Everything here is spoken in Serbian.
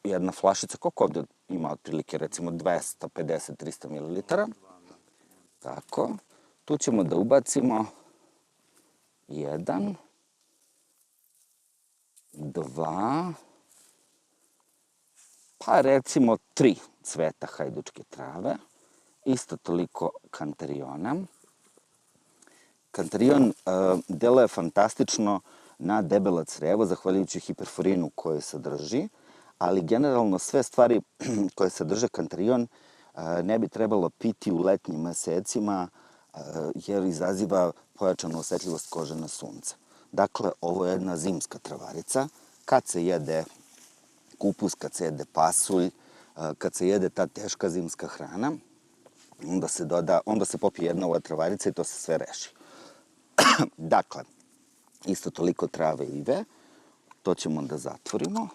jedna flašica, koliko ovde ima otprilike, recimo 250-300 ml. Tako. Tu ćemo da ubacimo 1, 2, pa recimo 3 cveta hajdučke trave. Isto toliko kantariona. Kantarion deluje fantastično na debelo crevo, zahvaljujući hiperforinu koju sadrži, ali generalno sve stvari koje sadrže kantarion ne bi trebalo piti u letnjim mesecima, jer izaziva pojačanu osetljivost kože na sunce. Dakle, ovo je jedna zimska travarica. Kad se jede kupus, kad se jede pasulj, kad se jede ta teška zimska hrana, onda se popije jedna ova travarica i to se sve reši. Dakle, isto toliko trave ive, to ćemo da zatvorimo.